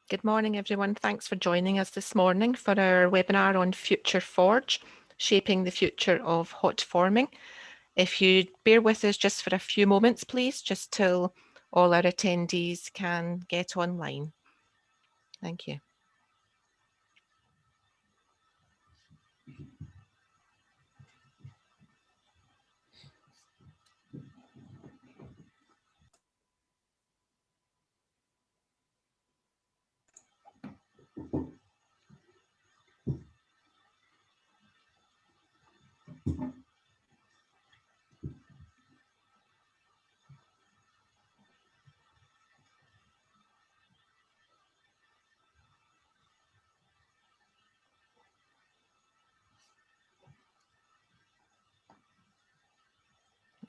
Good morning, everyone. Thanks for joining us this morning for our webinar on FutureForge, Shaping the Future of Hot Forming. If you bear with us just for a few moments, please, just till all our attendees can get online. Thank you.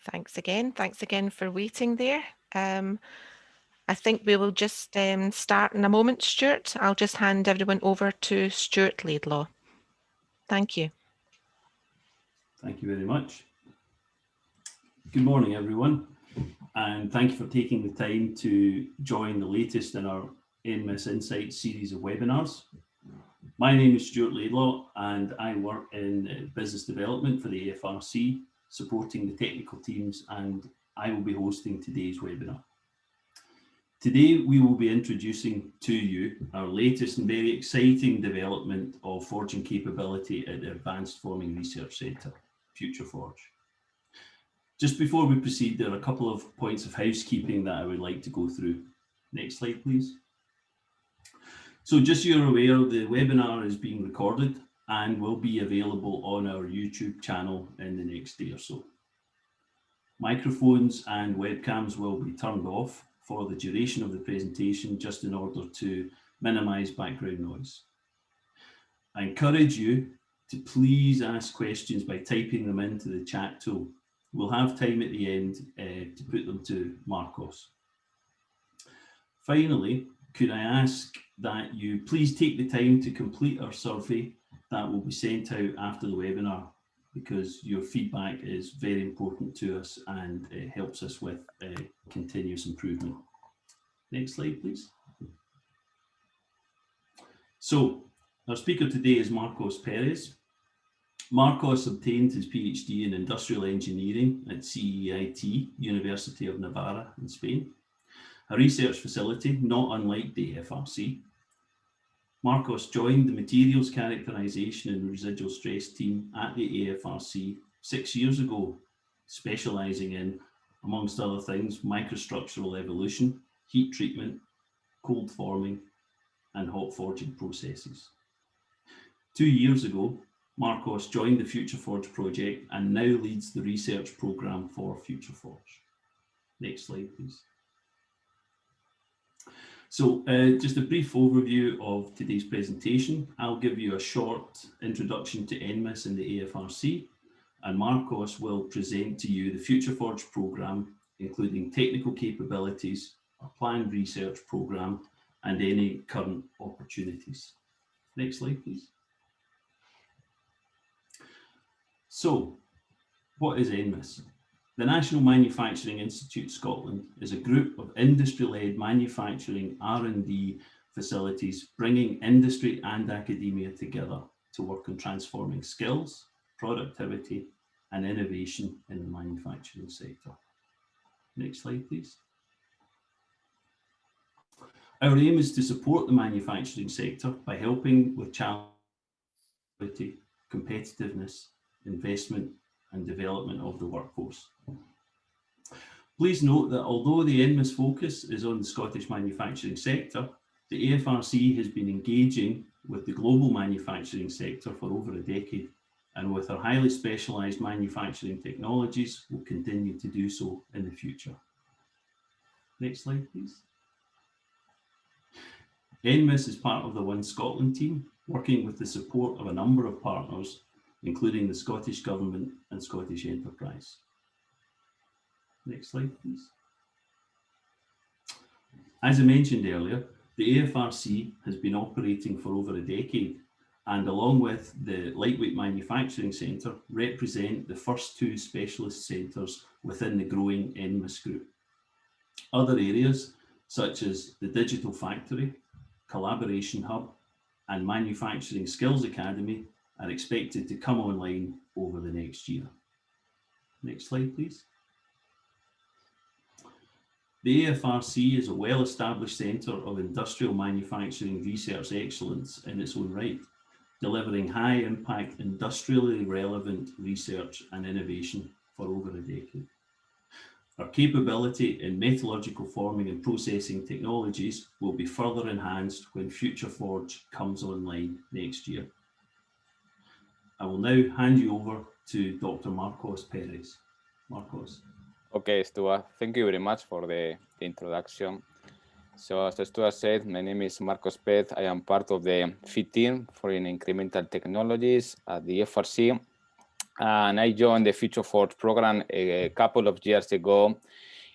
Thanks again for waiting there. I think we will just start in a moment, Stuart. I'll just hand everyone over to Stuart Laidlaw. Thank you. Thank you very much. Good morning, everyone, and thank you for taking the time to join the latest in our NMIS Insights series of webinars. My name is Stuart Laidlaw, and I work in business development for the AFRC, supporting the technical teams, and I will be hosting today's webinar. Today, we will be introducing to you our latest and very exciting development of forging capability at the Advanced Forming Research Centre, FutureForge. Just before we proceed, there are a couple of points of housekeeping that I would like to go through. Next slide, please. So just so you're aware, the webinar is being recorded and will be available on our YouTube channel in the next day or so. Microphones and webcams will be turned off for the duration of the presentation, just in order to minimize background noise. I encourage you to please ask questions by typing them into the chat tool. We'll have time at the end to put them to Marcos. Finally, could I ask that you please take the time to complete our survey that will be sent out after the webinar, because your feedback is very important to us and it helps us with continuous improvement. Next slide, please. So, our speaker today is Marcos Perez. Marcos obtained his PhD in Industrial Engineering at CEIT, University of Navarra in Spain, a research facility not unlike the AFRC. Marcos joined the Materials Characterization and Residual Stress team at the AFRC 6 years ago, specialising in, amongst other things, microstructural evolution, heat treatment, cold forming, and hot forging processes. 2 years ago, Marcos joined the FutureForge project and now leads the research programme for FutureForge. Next slide, please. So just a brief overview of today's presentation. I'll give you a short introduction to NMIS and the AFRC, and Marcos will present to you the FutureForge programme, including technical capabilities, our planned research programme, and any current opportunities. Next slide, please. So, what is NMIS? The National Manufacturing Institute Scotland is a group of industry-led manufacturing R&D facilities bringing industry and academia together to work on transforming skills, productivity, and innovation in the manufacturing sector. Next slide, please. Our aim is to support the manufacturing sector by helping with challenge, competitiveness, investment, and development of the workforce. Please note that although the NMIS focus is on the Scottish manufacturing sector, the AFRC has been engaging with the global manufacturing sector for over a decade, and with our highly specialised manufacturing technologies, will continue to do so in the future. Next slide, please. NMIS is part of the One Scotland team, working with the support of a number of partners, including the Scottish Government and Scottish Enterprise. Next slide, please. As I mentioned earlier, the AFRC has been operating for over a decade, and along with the Lightweight Manufacturing Centre, represent the first two specialist centres within the growing NMIS group. Other areas, such as the Digital Factory, Collaboration Hub, and Manufacturing Skills Academy are expected to come online over the next year. Next slide, please. The AFRC is a well-established centre of industrial manufacturing research excellence in its own right, delivering high-impact, industrially relevant research and innovation for over a decade. Our capability in metallurgical forming and processing technologies will be further enhanced when FutureForge comes online next year. I will now hand you over to Dr. Marcos Perez. Marcos. Okay, Stuart, thank you very much for the introduction. So as Stuart said, my name is Marcos Perez. I am part of the FIT team for incremental technologies at the FRC. And I joined the FutureForge program a couple of years ago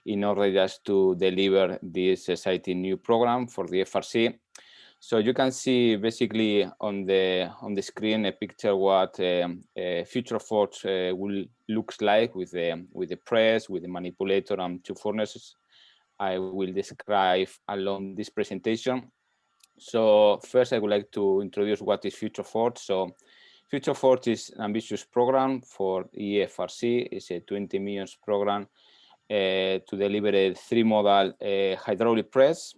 in order just to deliver this exciting new program for the FRC. So you can see basically on the screen a picture what FutureForge will looks like with the press, with the manipulator and two furnaces. I will describe along this presentation. So first I would like to introduce what is FutureForge. So FutureForge is an ambitious program for AFRC. It's a 20 million program to deliver a 3-modal hydraulic press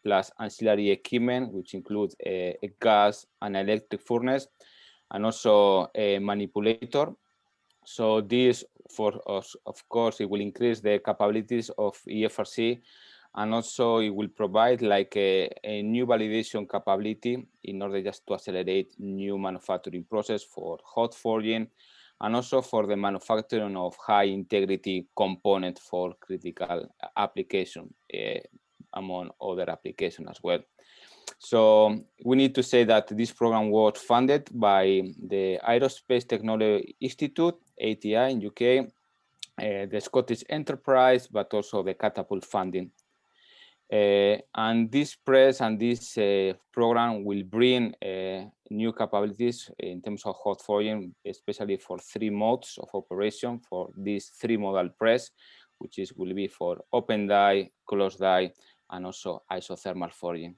plus ancillary equipment, which includes a gas and electric furnace, and also a manipulator. So this, for us, of course, it will increase the capabilities of AFRC, and also it will provide like a new validation capability in order just to accelerate new manufacturing process for hot forging, and also for the manufacturing of high integrity component for critical application, among other applications as well. So we need to say that this program was funded by the Aerospace Technology Institute, ATI in UK, the Scottish Enterprise, but also the Catapult funding. And this press and this program will bring new capabilities in terms of hot forging, especially for 3 modes of operation for this 3-modal press, which will be for open die, closed die, and also isothermal forging.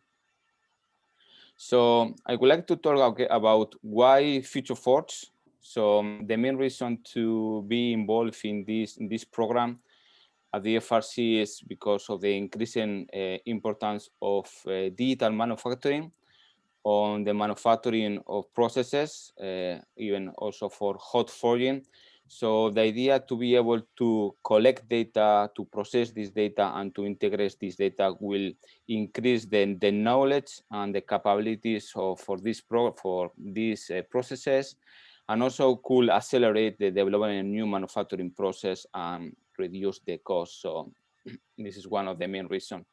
So I would like to talk about why FutureForge. So the main reason to be involved in this program at the FRC is because of the increasing importance of digital manufacturing on the manufacturing of processes, even also for hot forging. So the idea to be able to collect data, to process this data, and to integrate this data will increase the knowledge and the capabilities for these processes, and also could accelerate the development of new manufacturing process and reduce the cost. So this is one of the main reasons.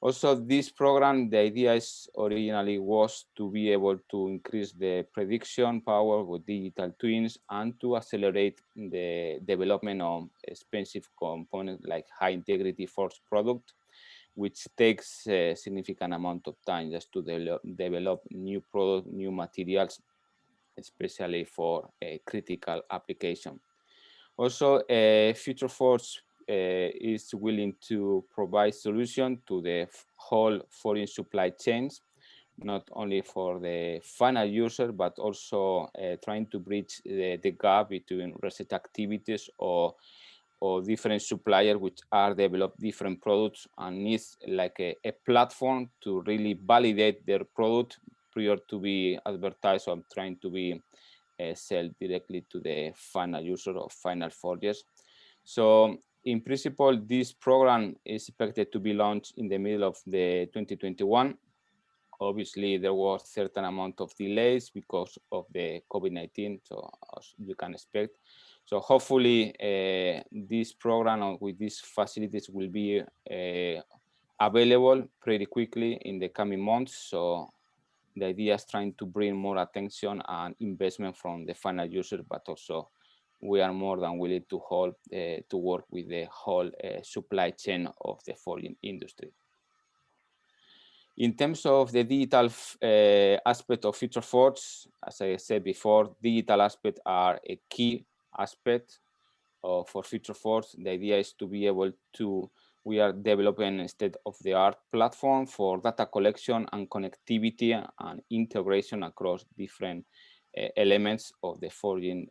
Also, this program, the idea originally was to be able to increase the prediction power with digital twins and to accelerate the development of expensive components like high integrity forged product, which takes a significant amount of time just to develop new product, new materials, especially for a critical application. Also, FutureForge is willing to provide solution to the whole foreign supply chains, not only for the final user, but also trying to bridge the gap between research activities or different suppliers which are develop different products and needs like a platform to really validate their product prior to be advertised or trying to be sell directly to the final user or final forgers. So in principle, this program is expected to be launched in the middle of the 2021. Obviously, there was certain amount of delays because of the COVID-19, so as you can expect. So hopefully, this program with these facilities will be available pretty quickly in the coming months. So the idea is trying to bring more attention and investment from the final user, but also we are more than willing to work with the whole supply chain of the forging industry. In terms of the digital aspect of FutureForge, as I said before, digital aspects are a key aspect for FutureForge. The idea is to be able to we are developing a state-of-the-art platform for data collection and connectivity and integration across different elements of the forging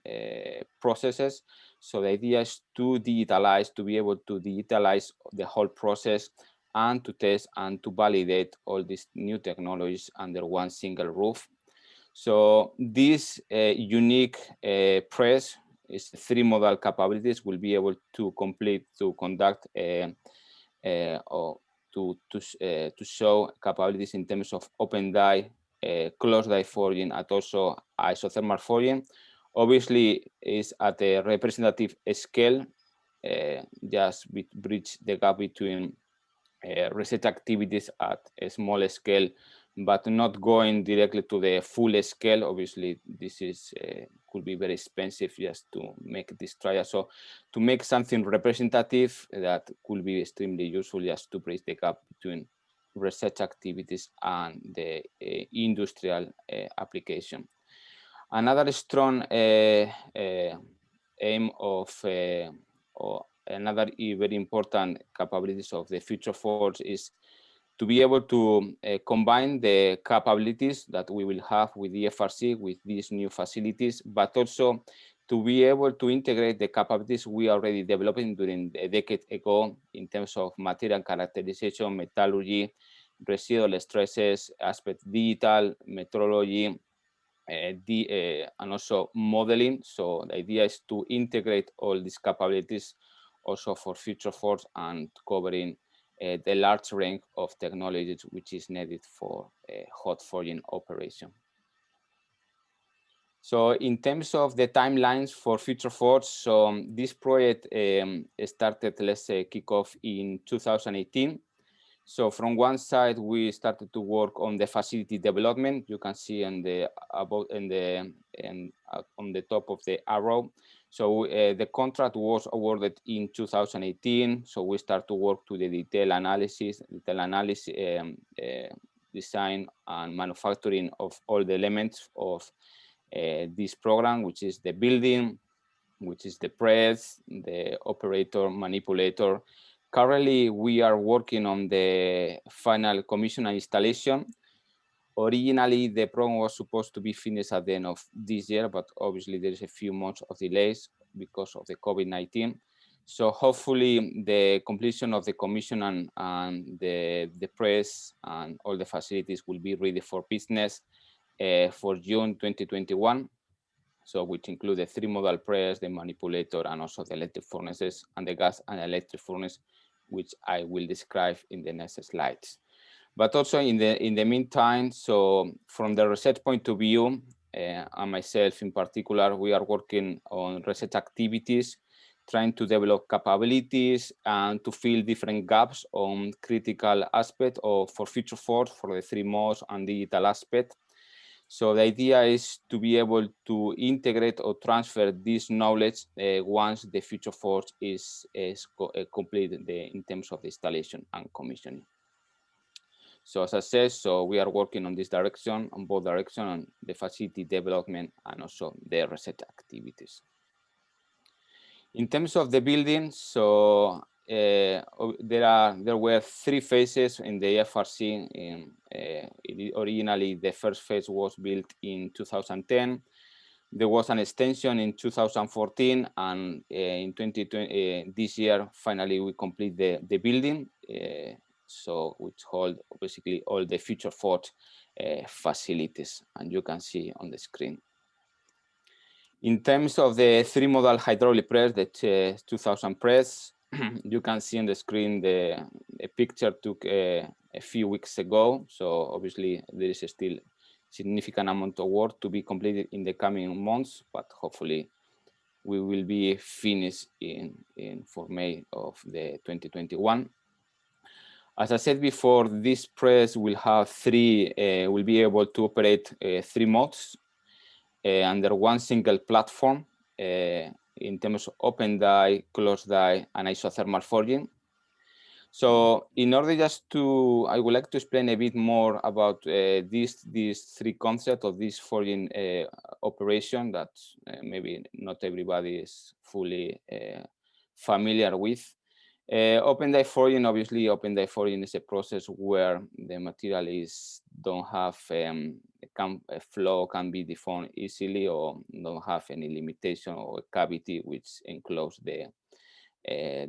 processes. So the idea is to digitalize, to be able to digitalize the whole process and to test and to validate all these new technologies under one single roof. So this unique press is 3 modal capabilities will be able to conduct or to show capabilities in terms of open die, closed die forging, and also isothermal forging. Obviously, is at a representative scale, just bridge the gap between research activities at a small scale, but not going directly to the full scale. Obviously, this is could be very expensive just to make this trial. So to make something representative, that could be extremely useful just to bridge the gap between research activities and the industrial application. Another strong aim of or another very important capabilities of the FutureForge is to be able to combine the capabilities that we will have with the AFRC with these new facilities, but also to be able to integrate the capabilities we already developing during a decade ago in terms of material characterization, metallurgy, residual stresses, aspect digital, metrology, and also modeling. So the idea is to integrate all these capabilities also for FutureForge and covering the large range of technologies which is needed for hot forging operation. So in terms of the timelines for FutureForge, so this project started, let's say, kick off in 2018. So from one side, we started to work on the facility development. You can see on the on the top of the arrow. So the contract was awarded in 2018. So we start to work to the detail analysis, design and manufacturing of all the elements of this program, which is the building, which is the press, the operator, manipulator. Currently, we are working on the final commission and installation. Originally, the program was supposed to be finished at the end of this year, but obviously there is a few months of delays because of the COVID-19. So hopefully the completion of the commission and the press and all the facilities will be ready for business for June 2021. So which include the 3 modal press, the manipulator, and also the electric furnaces and the gas and electric furnace, which I will describe in the next slides. But also in the meantime, so from the research point of view, and myself in particular, we are working on research activities, trying to develop capabilities and to fill different gaps on critical aspect of for FutureForge, for the 3 modes and digital aspect. So the idea is to be able to integrate or transfer this knowledge once the FutureForge is completed in terms of the installation and commissioning. So as I said, so we are working on this direction, on both directions, on the facility development and also the research activities. In terms of the building, so there were 3 phases in the AFRC. Originally, the first phase was built in 2010. There was an extension in 2014, and in 2020, this year, finally we complete the building. So which hold basically all the FutureForge facilities, and you can see on the screen. In terms of the 3 modal hydraulic press, the 2000 press, you can see on the screen a picture took a few weeks ago. So obviously there is still significant amount of work to be completed in the coming months, but hopefully we will be finished for May of the 2021. As I said before, this press will have will be able to operate 3 modes under one single platform in terms of open die, closed die, and isothermal forging. So in order just to, I would like to explain a bit more about these 3 concepts of this forging operation that maybe not everybody is fully familiar with. Open die forging, obviously, open die forging is a process where the material don't have a flow can be deformed easily or don't have any limitation or a cavity which enclose the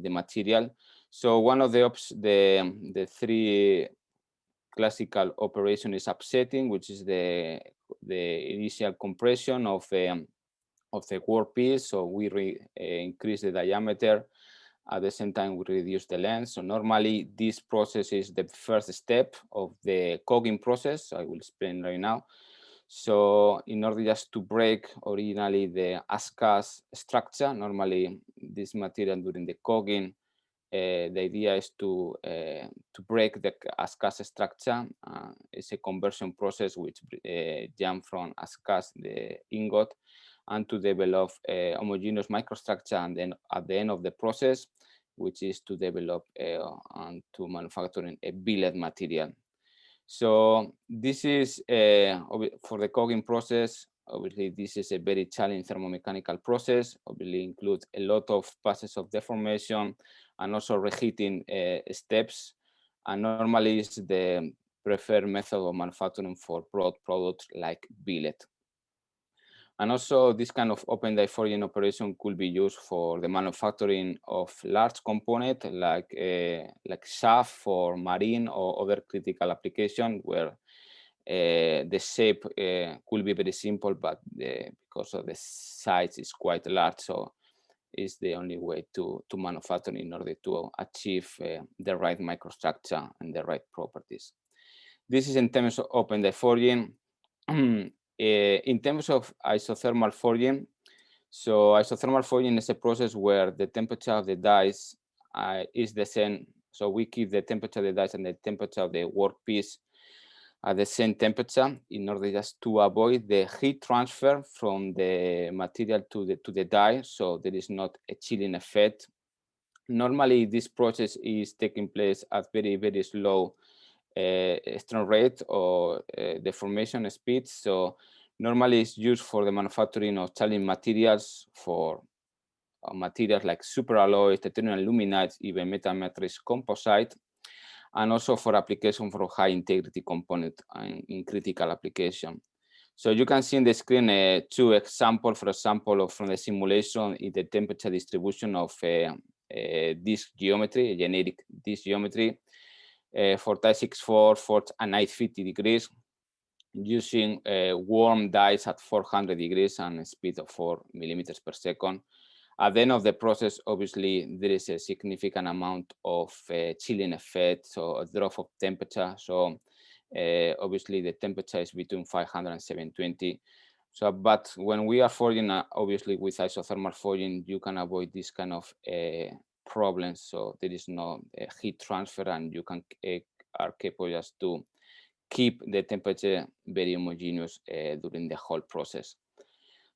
material. So one of the three classical operation is upsetting, which is the initial compression of the workpiece. So we increase the diameter. At the same time, we reduce the length. So normally this process is the first step of the cogging process. I will explain right now. So in order just to break originally the as-cast structure, normally this material during the cogging, the idea is to break the as-cast structure. It's a conversion process which jump from as-cast the ingot and to develop a homogeneous microstructure, and then at the end of the process, which is to develop and to manufacturing a billet material. So this is for the cogging process. Obviously, this is a very challenging thermomechanical process. Obviously, includes a lot of passes of deformation and also reheating steps. And normally, is the preferred method of manufacturing for broad products like billet. And also, this kind of open die forging operation could be used for the manufacturing of large components like shaft for marine or other critical application where the shape could be very simple, but because of the size is quite large, so it's the only way to manufacture in order to achieve the right microstructure and the right properties. This is in terms of open die forging. In terms of isothermal forging, so isothermal forging is a process where the temperature of the dies is the same. So we keep the temperature of the dies and the temperature of the workpiece at the same temperature in order just to avoid the heat transfer from the material to the die. So there is not a chilling effect. Normally, this process is taking place at very, very slow strain rate or deformation speed. So normally it's used for the manufacturing of challenging materials, for materials like superalloys, titanium aluminide, even metal matrix composite, and also for application for high integrity component in critical application. So you can see in the screen two examples, for example, from the simulation in the temperature distribution of this geometry, a generic this geometry. For die 64, 40 and 950 degrees, using warm dies at 400 degrees and a speed of 4 millimeters per second. At the end of the process, obviously, there is a significant amount of chilling effect, so a drop of temperature. So obviously, the temperature is between 500 and 720. So, but when we are forging, obviously, with isothermal forging, you can avoid this kind of problems. So there is no heat transfer, and you can are capable just to keep the temperature very homogeneous during the whole process.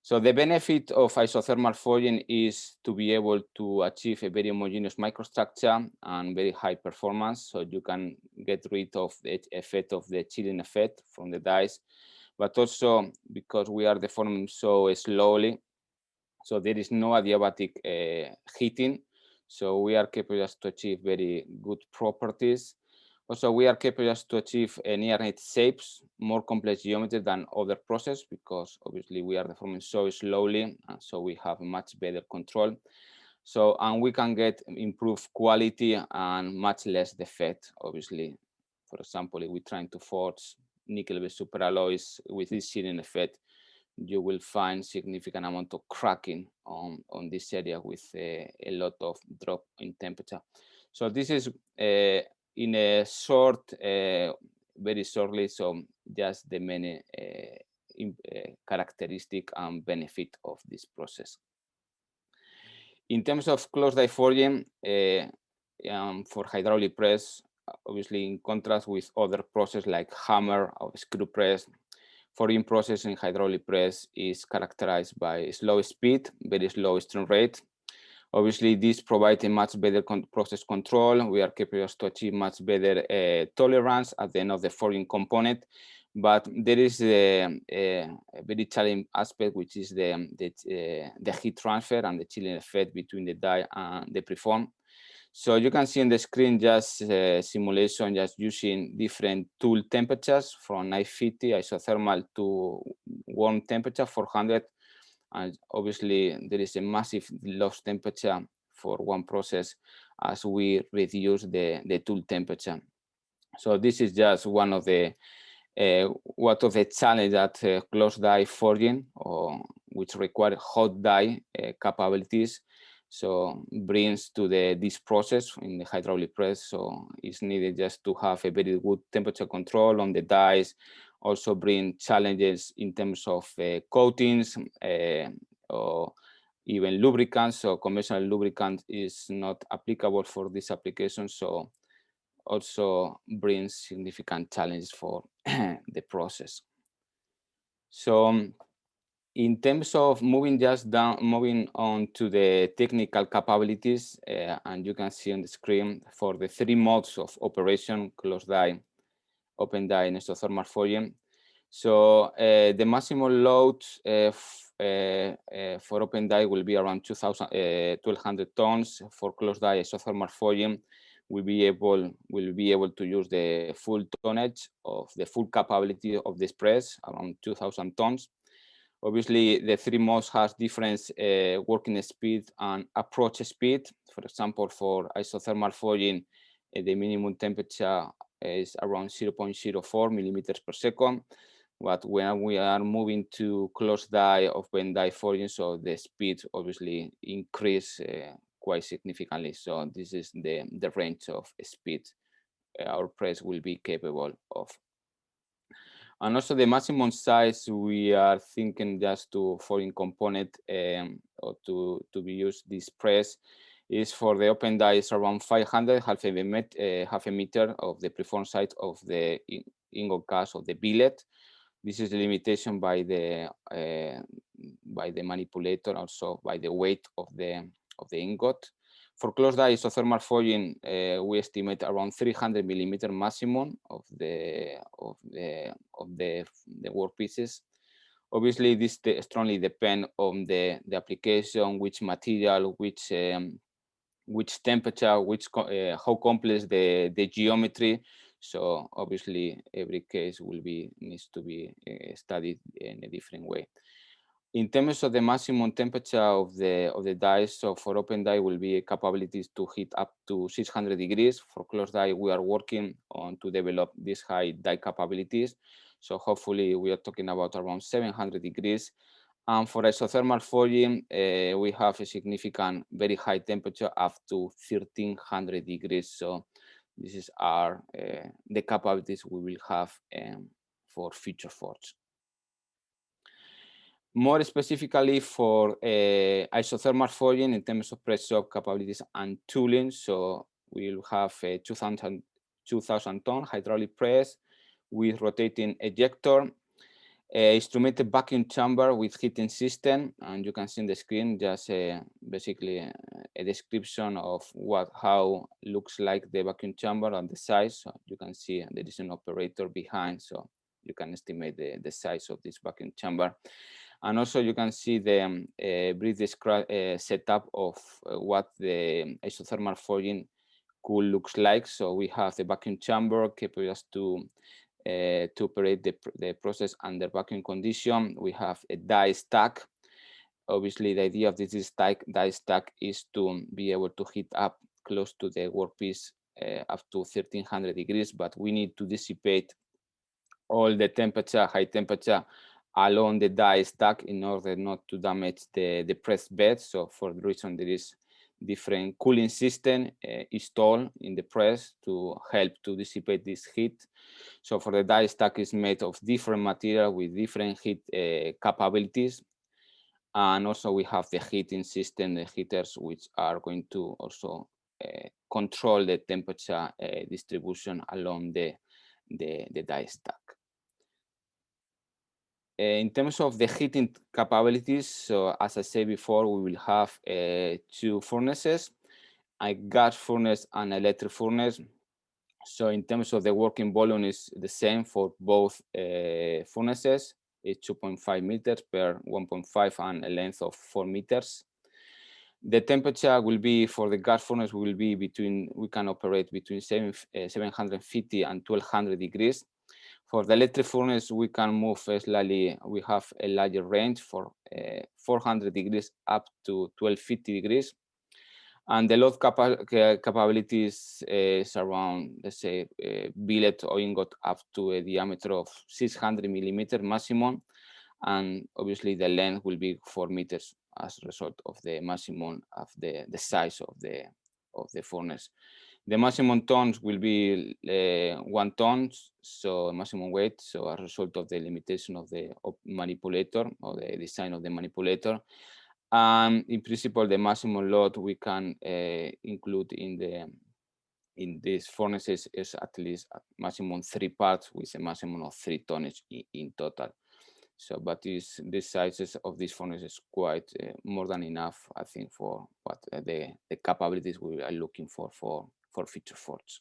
So the benefit of isothermal forging is to be able to achieve a very homogeneous microstructure and very high performance. So you can get rid of the effect of the chilling effect from the dies, but also because we are deforming so slowly, so there is no adiabatic heating. So we are capable to achieve very good properties. Also, we are capable to achieve near-net shapes, more complex geometry than other processes, because obviously we are deforming so slowly, so we have much better control. So, and we can get improved quality and much less defect, obviously. For example, if we're trying to forge nickel-based superalloys with this chilling effect, you will find significant amount of cracking on this area with a lot of drop in temperature. So this is in a short, very shortly, so just the many characteristic and benefit of this process. In terms of closed die forging, for hydraulic press, obviously in contrast with other processes like hammer or screw press, forging process in hydraulic press is characterized by slow speed, very slow strain rate. Obviously, this provides a much better process control. We are capable to achieve much better tolerance at the end of the forging component. But there is a very challenging aspect, which is the heat transfer and the chilling effect between the die and the preform. So you can see on the screen just simulation just using different tool temperatures from 950 isothermal to warm temperature 400. And obviously there is a massive loss temperature for one process as we reduce the tool temperature. So this is just one of the challenge that closed die forging, or which require hot die capabilities, so brings to this process in the hydraulic press. So it's needed just to have a very good temperature control on the dies. Also bring challenges in terms of coatings or even lubricants. So conventional lubricant is not applicable for this application. So also brings significant challenges for the process. So in terms of moving on to the technical capabilities, and you can see on the screen for the 3 modes of operation: closed die, open die, and isothermal forging. So the maximum load for open die will be around 1,200 tons. For closed die isothermal forging, we'll be able to use the full tonnage of the full capability of this press, around 2,000 tons. Obviously, the 3 modes has different working speed and approach speed. For example, for isothermal forging, the minimum temperature is around 0.04 millimeters per second. But when we are moving to closed die, open die forging, so the speed obviously increase quite significantly. So this is the range of speed our press will be capable of. And also the maximum size we are thinking just to forging component or to be used this press is for the open die is around 500, half a meter of the preform side of the ingot cast of the billet. This is the limitation by the manipulator, also by the weight of the ingot. For closed die isothermal forging, we estimate around 300 millimeter maximum of the workpieces. Obviously, this strongly depend on the application, which material, which temperature, how complex the geometry. So obviously, every case needs to be studied in a different way. In terms of the maximum temperature of the dies, so for open die will be capabilities to heat up to 600 degrees. For closed die, we are working on to develop these high die capabilities. So hopefully we are talking about around 700 degrees. And for isothermal forging, we have a significant, very high temperature up to 1300 degrees. So this is the capabilities we will have for FutureForge. More specifically for isothermal forging in terms of press job capabilities and tooling. So we'll have a 2,000 ton hydraulic press with rotating ejector, instrumented vacuum chamber with heating system, and you can see on the screen just basically a description of how looks like the vacuum chamber on the size. So you can see there is an operator behind, so you can estimate the size of this vacuum chamber. And also you can see the brief setup of what the isothermal forging could looks like. So we have the vacuum chamber capable to operate the process under vacuum condition. We have a die stack. Obviously, the idea of this die stack is to be able to heat up close to the workpiece up to 1300 degrees, but we need to dissipate all the high temperature along the die stack in order not to damage the press bed. So for the reason there is different cooling system installed in the press to help to dissipate this heat. So for the die stack is made of different material with different heat capabilities. And also we have the heating system, the heaters, which are going to also control the temperature distribution along the die stack. In terms of the heating capabilities, so as I said before, we will have 2 furnaces, a gas furnace and electric furnace. So in terms of the working volume is the same for both furnaces. It's 2.5 meters per 1.5 and a length of 4 meters. The temperature will be for the gas furnace will be between, we can operate between 750 and 1200 degrees. For the electric furnace, we can move slightly, we have a larger range for 400 degrees up to 1250 degrees. And the load capabilities is around, let's say, billet or ingot up to a diameter of 600 millimeter maximum. And obviously the length will be 4 meters as a result of the maximum of the size of the furnace. The maximum tons will be 1 ton, so maximum weight. So as a result of the limitation of the manipulator or the design of the manipulator. And in principle, the maximum load we can include in these furnaces is at least maximum 3 parts with a maximum of 3 tonnage in total. So, but these sizes of these furnaces is quite more than enough, I think, for what the capabilities we are looking for FutureForge.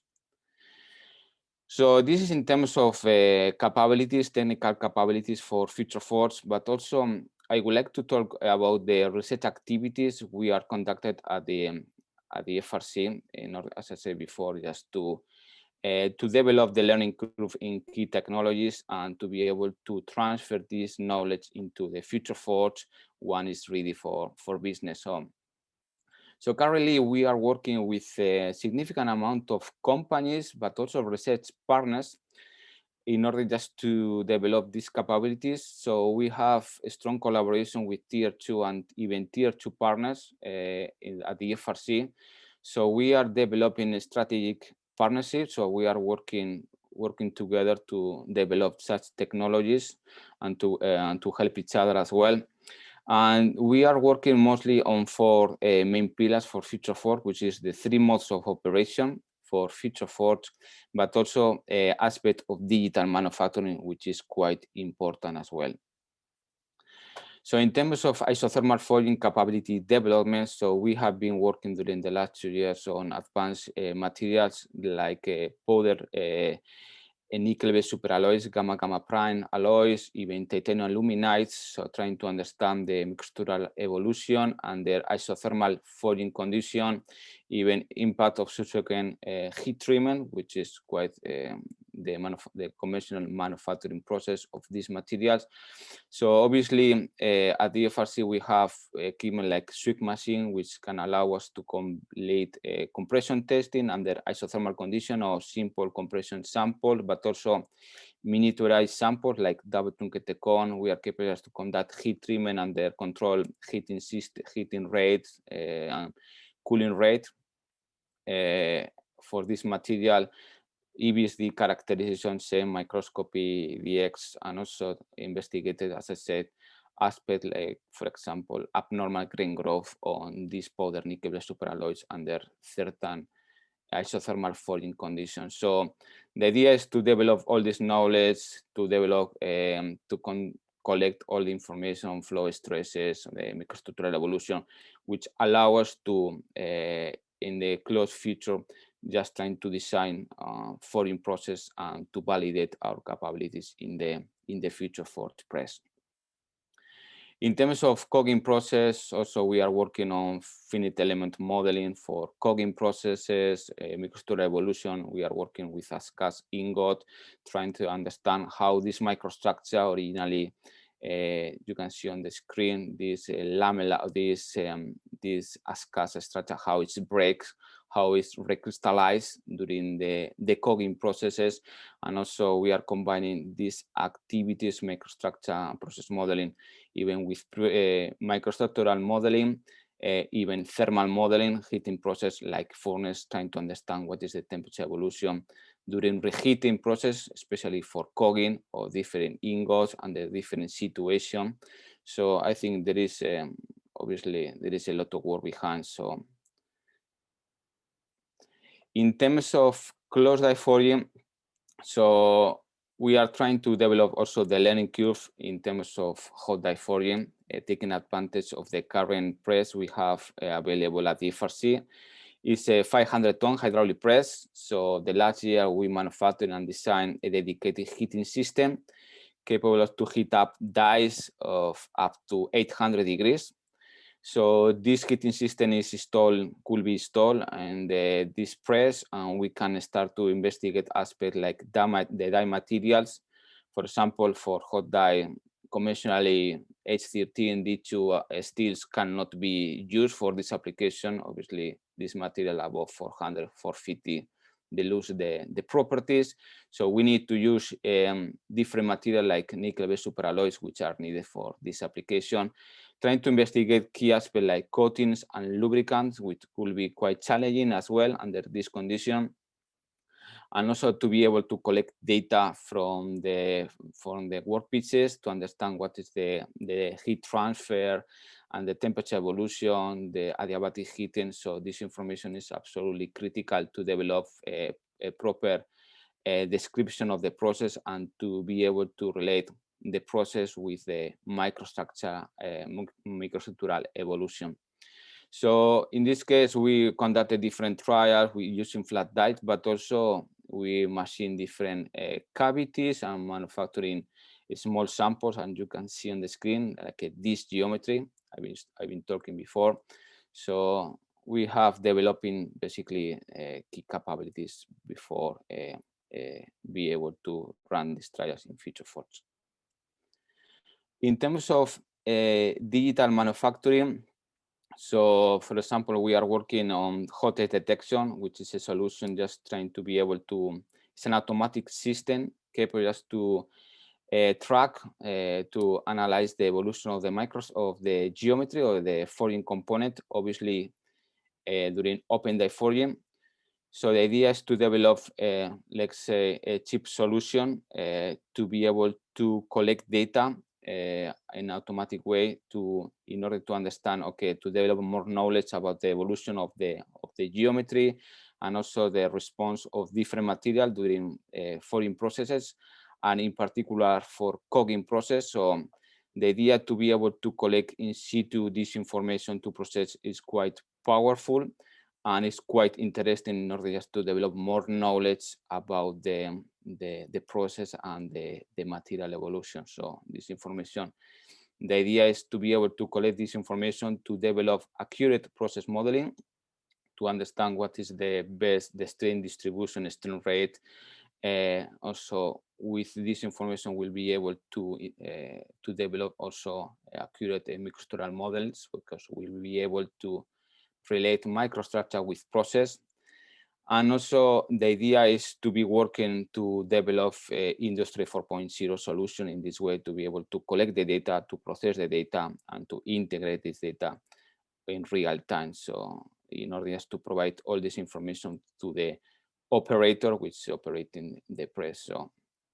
So this is in terms of capabilities, technical capabilities for FutureForge, but also I would like to talk about the research activities we are conducted at the AFRC, in order, as I said before, just to develop the learning curve in key technologies and to be able to transfer this knowledge into the FutureForge when it's ready for business. So currently we are working with a significant amount of companies, but also research partners in order just to develop these capabilities. So we have a strong collaboration with tier 2 and even tier 2 partners at the FRC. So we are developing a strategic partnership. So we are working together to develop such technologies and to help each other as well. And we are working mostly on 4 main pillars for FutureForge, which is the 3 modes of operation for FutureForge, but also aspect of digital manufacturing, which is quite important as well. So in terms of isothermal forging capability development, so we have been working during the last 2 years on advanced materials like powder nickel-based superalloys, gamma prime alloys, even titanium aluminides, so trying to understand the mixtural evolution and their isothermal forging condition, even impact of subsequent heat treatment, which is quite the conventional manufacturing process of these materials. So obviously at the FRC we have equipment like sweep machine, which can allow us to complete compression testing under isothermal condition or simple compression sample, but also miniaturized samples like double truncated cone. We are capable to conduct heat treatment under control heating rate and cooling rate for this material. EBSD characterization, same microscopy, VX, and also investigated, as I said, aspect like, for example, abnormal grain growth on these powder nickel-based superalloys under certain isothermal forging conditions. So the idea is to develop all this knowledge, to develop, collect all the information on flow stresses, the microstructural evolution, which allow us to, in the close future, just trying to design forging process and to validate our capabilities in the FutureForge press. In terms of Cogging Process, also we are working on finite element modeling for Cogging processes, microstructural evolution. We are working with as cast ingot, trying to understand how this microstructure originally, you can see on the screen, this lamella, this as cast structure, how it breaks, how it's recrystallized during the Cogging processes. And also we are combining these activities, microstructure and process modeling, even with microstructural modeling, even thermal modeling, heating process like furnace, trying to understand what is the temperature evolution during reheating process, especially for cogging or different ingots and the different situation. So I think there is, obviously, there is a lot of work behind. So in terms of closed die forging, so we are trying to develop also the learning curve in terms of hot die forging, taking advantage of the current press we have available at the FRC. It's a 500-ton hydraulic press. So the last year we manufactured and designed a dedicated heating system capable of to heat up dies of up to 800 degrees. So this heating system is could be installed in this press, and we can start to investigate aspects like the dye materials. For example, for hot dye, conventionally H13 D2 steels cannot be used for this application. Obviously, this material above 400, 450, they lose the properties. So we need to use different material like nickel-based superalloys, which are needed for this application. Trying to investigate key aspects like coatings and lubricants, which could be quite challenging as well under this condition. And also to be able to collect data from the workpieces to understand what is the heat transfer and the temperature evolution, the adiabatic heating. So this information is absolutely critical to develop a proper description of the process and to be able to relate the process with the microstructural evolution. So in this case, we conducted different trials. We using flat dies, but also we machine different cavities and manufacturing small samples. And you can see on the screen like this geometry I've been talking before. So we have developing basically key capabilities before be able to run these trials in FutureForge. In terms of digital manufacturing, so for example, we are working on hot edge detection, which is a solution just trying to be able to, it's an automatic system capable just to track, to analyze the evolution of the geometry or the forging component, obviously during open die forging. So the idea is to develop, let's say, a chip solution to be able to collect data in an automatic way in order to understand, okay, to develop more knowledge about the evolution of the geometry and also the response of different material during forging processes, and in particular for cogging process. So the idea to be able to collect in situ this information to process is quite powerful. And it's quite interesting in order just to develop more knowledge about the process and the material evolution. So this information, the idea is to be able to collect this information to develop accurate process modeling, to understand what is the strain distribution, strain rate. Also, with this information, we'll be able to develop also accurate microstructural models, because we'll be able to relate microstructure with process. And also the idea is to be working to develop Industry 4.0 solution in this way, to be able to collect the data, to process the data, and to integrate this data in real time. So in order just to provide all this information to the operator, which is operating the press. So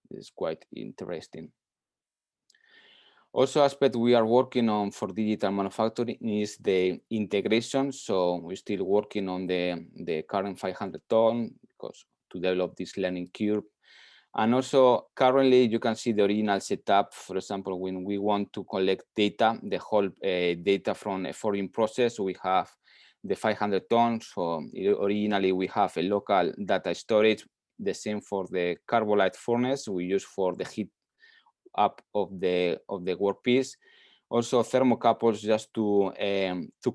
this is quite interesting. Also, aspect we are working on for digital manufacturing is the integration. So we're still working on the current 500 ton because to develop this learning curve. And also currently you can see the original setup. For example, when we want to collect data, the whole data from a forging process, we have the 500 tons. So originally we have a local data storage, the same for the carbonite furnace we use for the heat up of the workpiece. Also thermocouples just to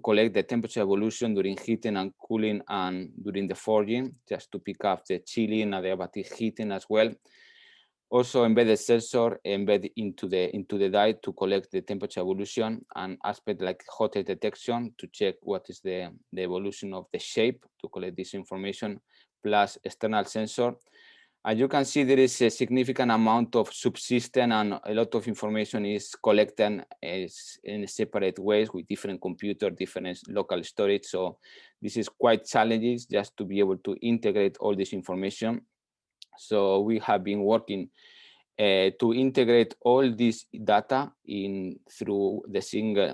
collect the temperature evolution during heating and cooling and during the forging, just to pick up the chilling and the adiabatic heating as well. Also embedded sensor embedded into the die to collect the temperature evolution, and aspect like hot edge detection to check what is the evolution of the shape to collect this information, plus external sensor. As you can see, there is a significant amount of subsystem and a lot of information is collected in separate ways with different computers, different local storage. So this is quite challenging just to be able to integrate all this information. So we have been working to integrate all this data through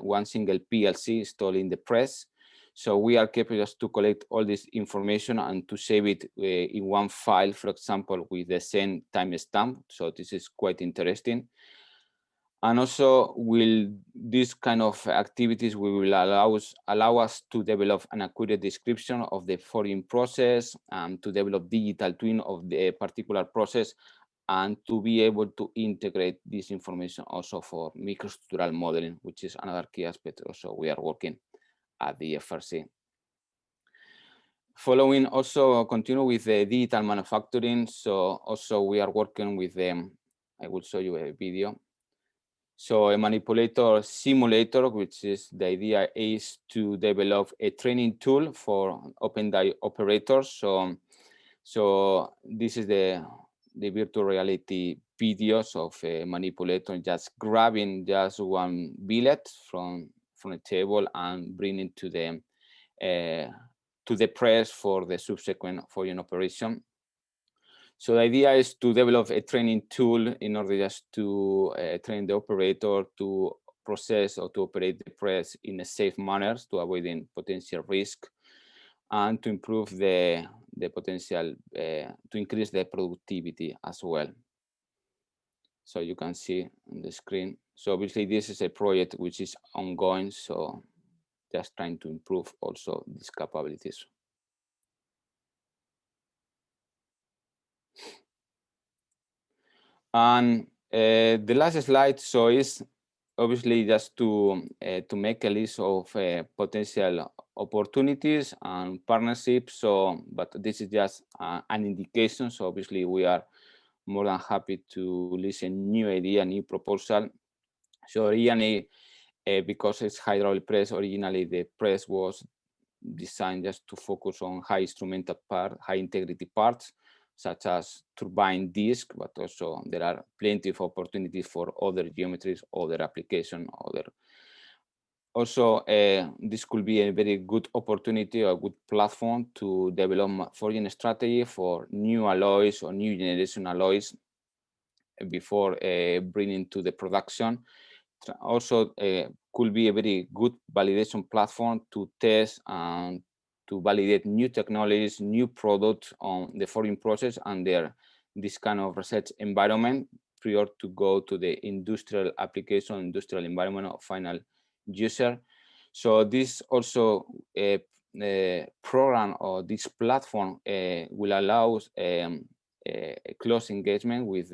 one single PLC installed in the press. So we are capable just to collect all this information and to save it in one file, for example, with the same timestamp. So this is quite interesting. And also, this kind of activities will allow us to develop an accurate description of the forging process and to develop digital twin of the particular process, and to be able to integrate this information also for microstructural modeling, which is another key aspect also we are working. at the FRC. Following, also continue with the digital manufacturing. So also we are working with them. I will show you a video. So a manipulator simulator, which is the idea is to develop a training tool for open die operators. So this is the virtual reality videos of a manipulator just grabbing just one billet from a table and bringing to the press for the subsequent forging operation. So the idea is to develop a training tool in order just to train the operator to process or to operate the press in a safe manner to avoiding potential risk and to improve the potential, to increase the productivity as well. So you can see on the screen. So obviously this is a project which is ongoing. So just trying to improve also these capabilities. And the last slide, so is obviously just to make a list of potential opportunities and partnerships. So, but this is just an indication. So obviously we are more than happy to listen new idea, new proposal. So originally, because it's hydraulic press, originally the press was designed just to focus on high instrumental part, high integrity parts, such as turbine disc, but also there are plenty of opportunities for other geometries, other application, other. Also, this could be a very good opportunity or a good platform to develop forging strategy for new alloys or new generation alloys before bringing to the production. Also, could be a very good validation platform to test and to validate new technologies, new products on the forging process and this kind of research environment prior to go to the industrial application, industrial environment of final user. So this also a program or this platform will allow a close engagement with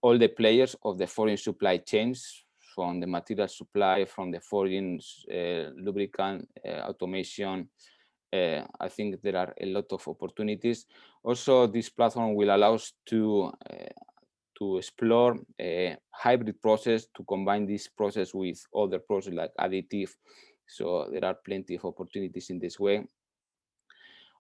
all the players of the forging supply chains, from the material supply, from the forging, lubricant, automation. I think there are a lot of opportunities. Also, this platform will allow us to explore a hybrid process, to combine this process with other processes like additive. So there are plenty of opportunities in this way.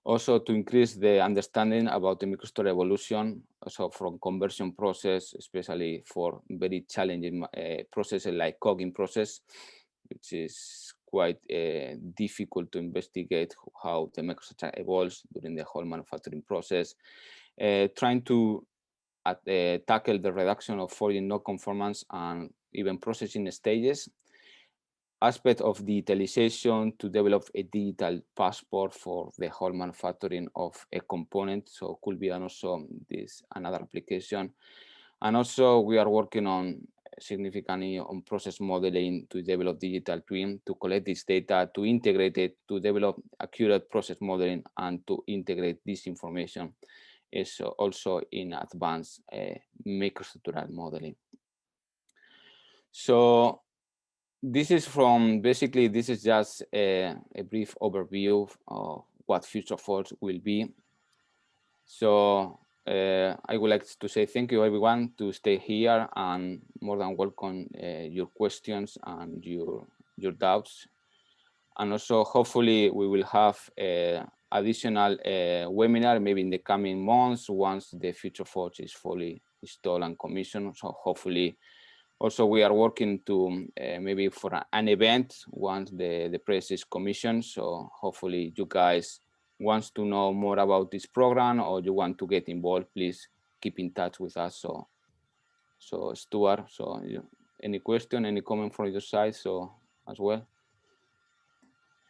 Also, to increase the understanding about the microstructure evolution, also from conversion process, especially for very challenging processes like Cogging Process, which is quite difficult to investigate how the microstructure evolves during the whole manufacturing process. Trying to tackle the reduction of forging non-conformance and even processing stages. Aspect of digitalization to develop a digital passport for the whole manufacturing of a component. So could be also this another application. And also we are working on significantly on process modeling to develop digital twin, to collect this data, to integrate it, to develop accurate process modeling and to integrate this information is also in advanced microstructural modeling. So this is from basically, this is just a brief overview of what FutureForge will be. So I would like to say thank you everyone to stay here and more than welcome your questions and your doubts. And also hopefully we will have additional webinar maybe in the coming months once the FutureForge is fully installed and commissioned. So hopefully also we are working to maybe for an event once the press is commissioned. So hopefully you guys want to know more about this program or you want to get involved, please keep in touch with us. So Stuart, so any question, any comment from your side, so as well?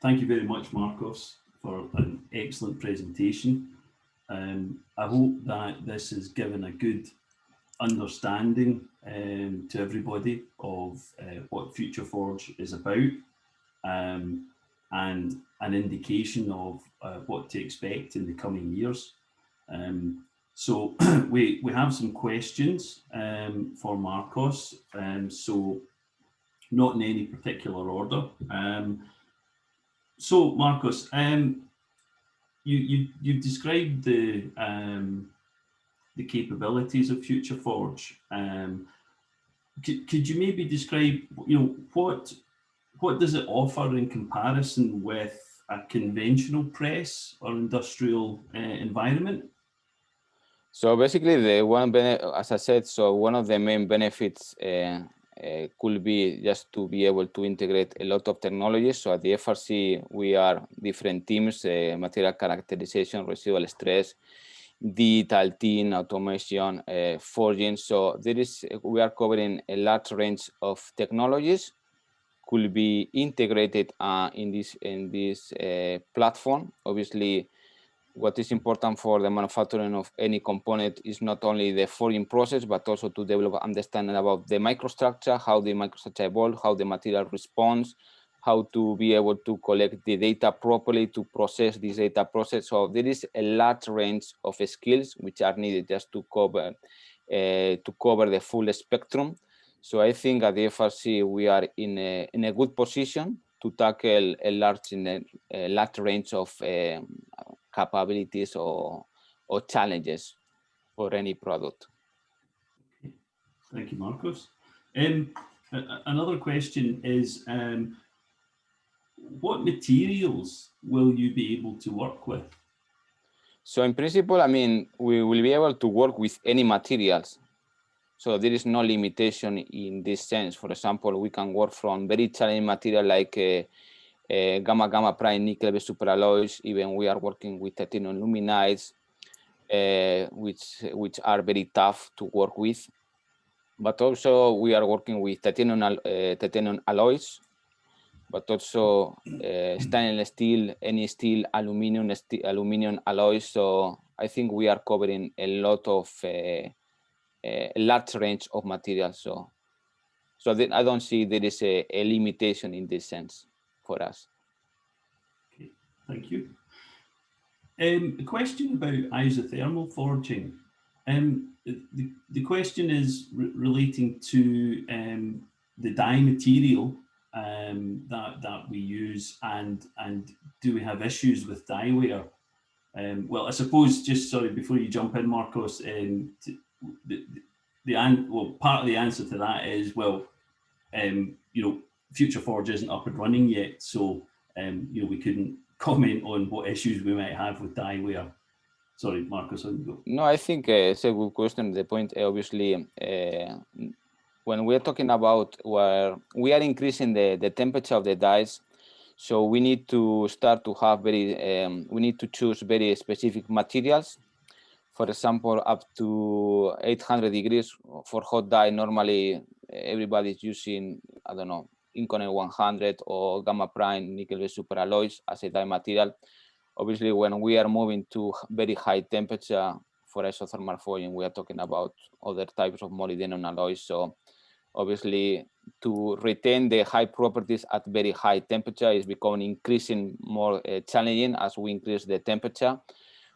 Thank you very much, Marcos, for an excellent presentation. I hope that this has given a good understanding to everybody of what FutureForge is about and an indication of what to expect in the coming years. So we have some questions for Marcos, so not in any particular order. So, Marcos, you've described the capabilities of FutureForge. Could you maybe describe, what does it offer in comparison with a conventional press or industrial environment? So basically, as I said, so one of the main benefits could be just to be able to integrate a lot of technologies. So at the FRC, we are different teams: material characterization, residual stress, digital team, automation, forging. So we are covering a large range of technologies. Could be integrated in this platform. Obviously, what is important for the manufacturing of any component is not only the forging process, but also to develop understanding about the microstructure, how the microstructure evolves, how the material responds, how to be able to collect the data properly, to process this data process. So there is a large range of skills which are needed just to cover the full spectrum. So I think at the FRC we are in a good position to tackle a large range of capabilities or challenges for any product. Thank you, Marcos. Another question is, what materials will you be able to work with? So in principle, I mean, we will be able to work with any materials. So there is no limitation in this sense. For example, we can work from very challenging material like gamma prime nickel superalloys. Even we are working with titanium luminides, which are very tough to work with. But also we are working with titanium alloys, but also stainless steel, any steel, aluminum alloys. So I think we are covering a lot of a large range of materials. So I don't see there is a limitation in this sense for us. Okay, thank you. A question about isothermal forging. The question is relating to the die material that we use, and do we have issues with die wear? Well, I suppose, just sorry, before you jump in, Marcos, part of the answer to that is, FutureForge isn't up and running yet, so we couldn't comment on what issues we might have with die wear. Sorry, Marcos, on you go. No, I think it's a good question. The point, obviously, when we're talking about where we are increasing the temperature of the dies, so we need to start to have we need to choose very specific materials. For example, up to 800 degrees for hot die, normally everybody's using, I don't know, Inconel 100 or gamma prime nickel superalloys as a die material. Obviously, when we are moving to very high temperature for isothermal forging, we are talking about other types of molybdenum alloys. So obviously, to retain the high properties at very high temperature is becoming increasing more challenging as we increase the temperature.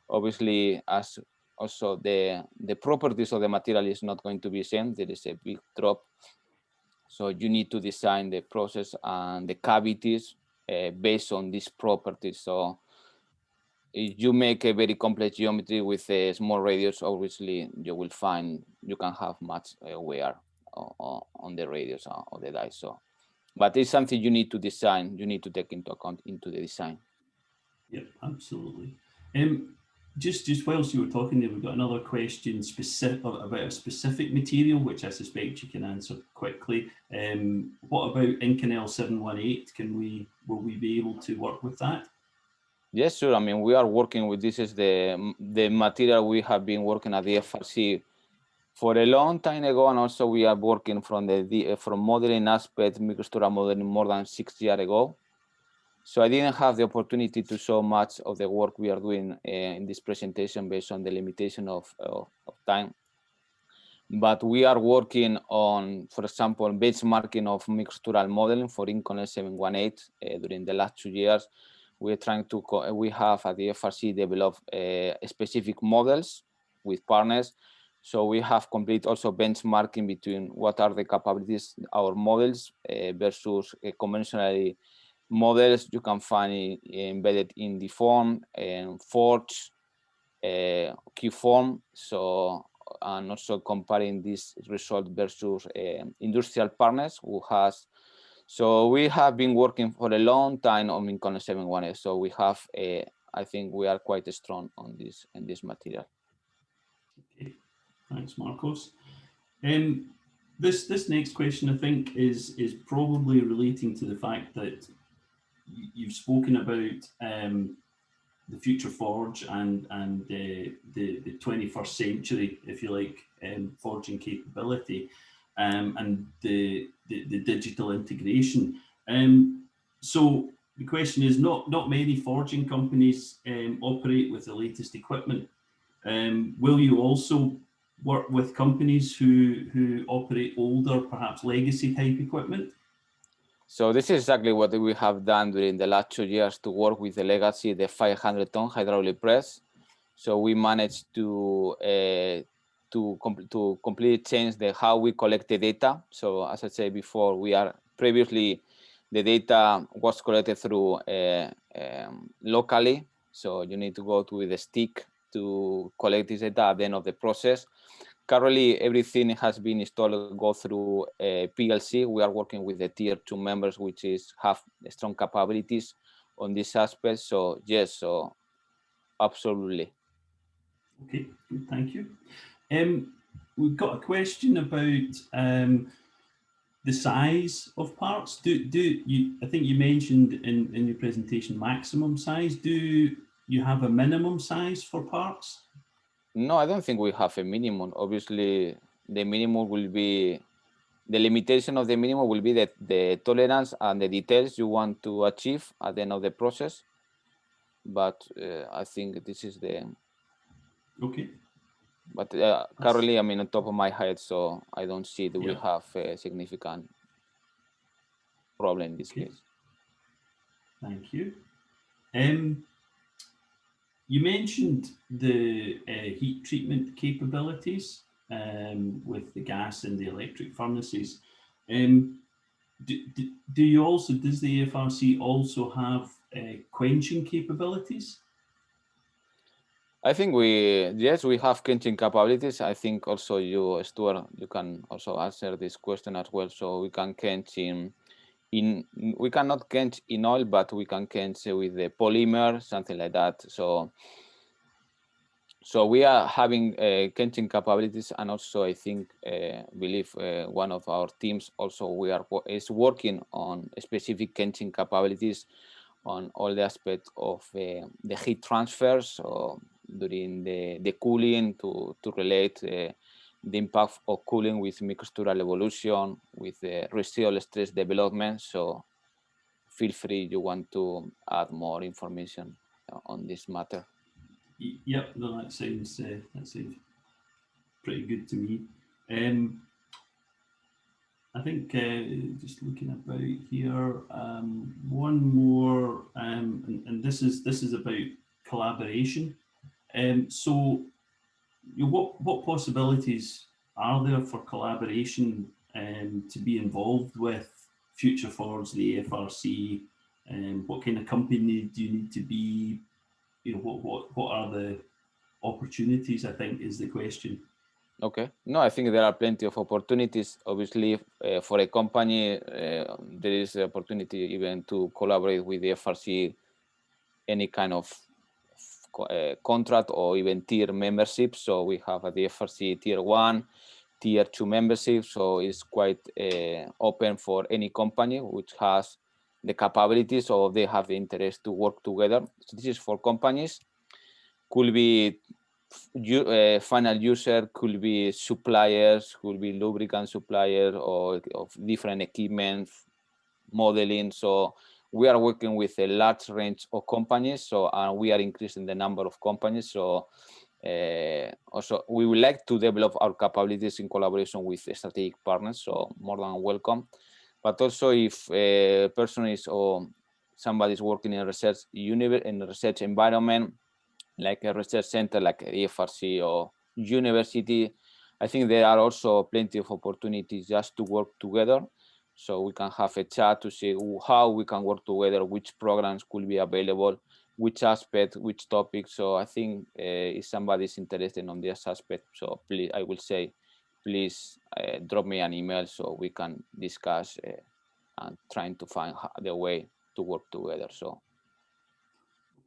Obviously, as also the properties of the material is not going to be the same. There is a big drop. So you need to design the process and the cavities based on these properties. So if you make a very complex geometry with a small radius, obviously you will find you can have much wear on the radius of the die. So, but it's something you need to design. You need to take into account into the design. Yeah, absolutely. Just whilst you were talking there, we've got another question about a specific material, which I suspect you can answer quickly. What about Inconel 718? Will we be able to work with that? Yes, sure. I mean, we are working with this. Is the material we have been working at the FRC for a long time ago, and also we are working from modeling aspect, microstructural modeling more than 6 years ago. So I didn't have the opportunity to show much of the work we are doing in this presentation based on the limitation of time. But we are working on, for example, benchmarking of microstructural modeling for Inconel 718 during the last 2 years. We're trying to, we have at the FRC developed specific models with partners. So we have complete also benchmarking between what are the capabilities, our models versus conventionally models you can find embedded in the form and Forge, Qform. So, and also comparing this result versus industrial partners who has. So we have been working for a long time on Mincon 718. So we have, I think we are quite strong on this in this material. Okay, thanks, Marcos. This next question, I think, is probably relating to the fact that you've spoken about the FutureForge and the 21st century, if you like, forging capability, and the digital integration. So the question is, not many forging companies operate with the latest equipment. Will you also work with companies who operate older, perhaps legacy type equipment? So this is exactly what we have done during the last 2 years to work with the legacy, the 500-ton hydraulic press. So we managed to completely change how we collect the data. So as I said before, previously the data was collected through locally. So you need to go to the stick to collect this data at the end of the process. Currently, everything has been installed, go through PLC. We are working with the tier 2 members, which have strong capabilities on this aspect. So yes, so absolutely. Okay, good, thank you. We've got a question about the size of parts. I think you mentioned in your presentation maximum size. Do you have a minimum size for parts? No, I don't think we have a minimum. Obviously, the minimum will be, the limitation of the minimum will be the tolerance and the details you want to achieve at the end of the process. But I think this is the... Okay. But currently, I mean, on top of my head, so I don't see that we have a significant problem in this case. Thank you. You mentioned the heat treatment capabilities with the gas and the electric furnaces. Does the AFRC also have quenching capabilities? I think yes, we have quenching capabilities. I think also you, Stuart, you can also answer this question as well. So we can quench we cannot quench in oil, but we can quench with the polymer, something like that. So we are having quenching capabilities, and also I think, believe one of our teams also is working on specific quenching capabilities on all the aspects of the heat transfer. So during the cooling to relate the impact of cooling with microstructural evolution, with residual stress development. So feel free you want to add more information on this matter. Yep, no, that sounds pretty good to me. I think just looking about here, one more, and this is about collaboration. So, what possibilities are there for collaboration to be involved with FutureForge, the AFRC? What kind of company do you need to be? What are the opportunities, I think, is the question. Okay. No, I think there are plenty of opportunities. Obviously, for a company, there is the opportunity even to collaborate with the FRC, any kind of contract or even tier membership. So we have at the FRC tier 1, tier 2 membership. So it's quite open for any company which has the capabilities or they have the interest to work together. So this is for companies. Could be final user, could be suppliers, could be lubricant supplier or of different equipment, modeling. So we are working with a large range of companies. So we are increasing the number of companies. So also we would like to develop our capabilities in collaboration with strategic partners. So more than welcome. But also if a person is or somebody is working in a research environment, like a research center, like AFRC or university, I think there are also plenty of opportunities just to work together. so we can have a chat to see how we can work together, which programs could be available, which aspect, which topic. So I think if somebody is interested on this aspect, so please, I will say, please drop me an email so we can discuss and trying to find the way to work together. So.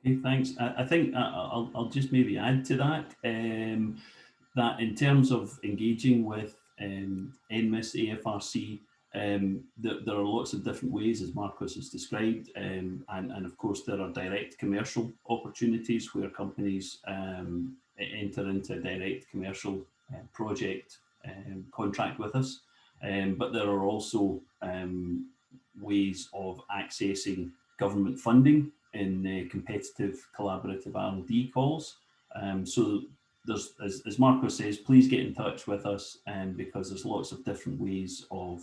Okay, thanks. I think I'll just maybe add to that, that in terms of engaging with NMIS, AFRC, there are lots of different ways, as Marcos has described, and of course there are direct commercial opportunities where companies enter into a direct commercial project contract with us, but there are also ways of accessing government funding in competitive collaborative R&D calls. So there's, as Marcos says, please get in touch with us, because there's lots of different ways of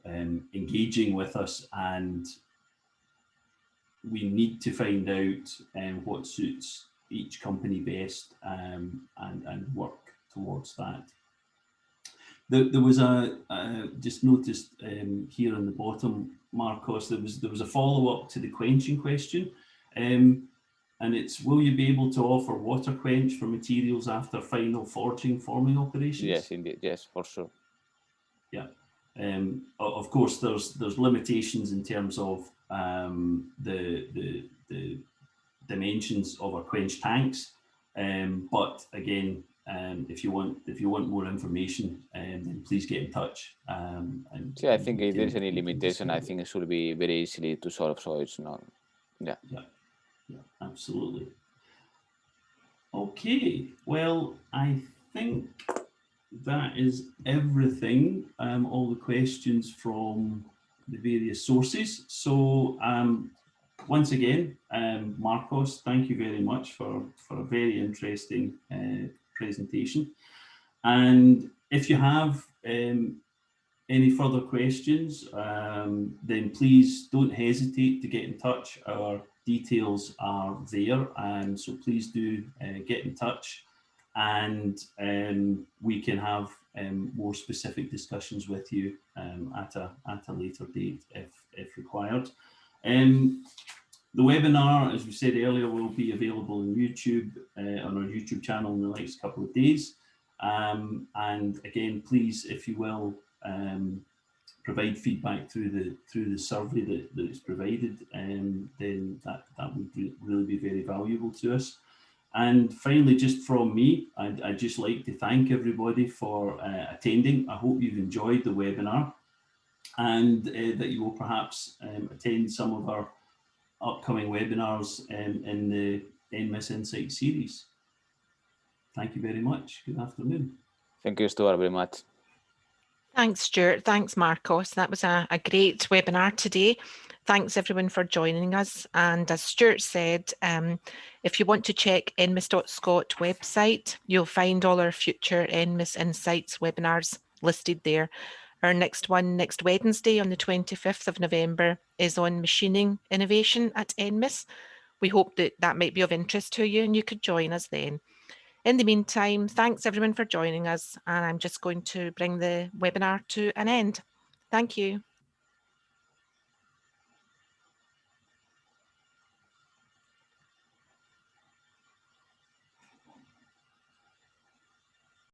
engaging with us, and we need to find out what suits each company best, and work towards that. There was just noticed here on the bottom, Marcos, there was a follow-up to the quenching question, and it's, will you be able to offer water quench for materials after final forming operations? Yes, indeed. Yes, for sure. Yeah. Of course, there's limitations in terms of the dimensions of our quench tanks, but again, if you want more information, then please get in touch. I think if there's any limitation, I think it should be very easily to solve. So it's not. Yeah. Yeah, absolutely. Okay, well, I think that is everything. All the questions from the various sources. So once again, Marcos, thank you very much for a very interesting presentation. And if you have any further questions, then please don't hesitate to get in touch. Our details are there, and so please do get in touch, and we can have more specific discussions with you at a later date if required. The webinar, as we said earlier, will be available on YouTube, on our YouTube channel in the next couple of days. And again, please, if you will, provide feedback through the survey that is provided, then that would really be very valuable to us. And finally, just from me, I'd just like to thank everybody for attending. I hope you've enjoyed the webinar, and that you will perhaps attend some of our upcoming webinars in the NMIS Insight series. Thank you very much. Good afternoon. Thank you, Stuart, very much. Thanks, Stuart. Thanks, Marcos. That was a great webinar today. Thanks, everyone, for joining us. And as Stuart said, if you want to check nmis.scot website, you'll find all our future NMIS Insights webinars listed there. Our next one, next Wednesday on the 25th of November, is on machining innovation at NMIS. We hope that might be of interest to you and you could join us then. In the meantime, thanks everyone for joining us, and I'm just going to bring the webinar to an end. Thank you.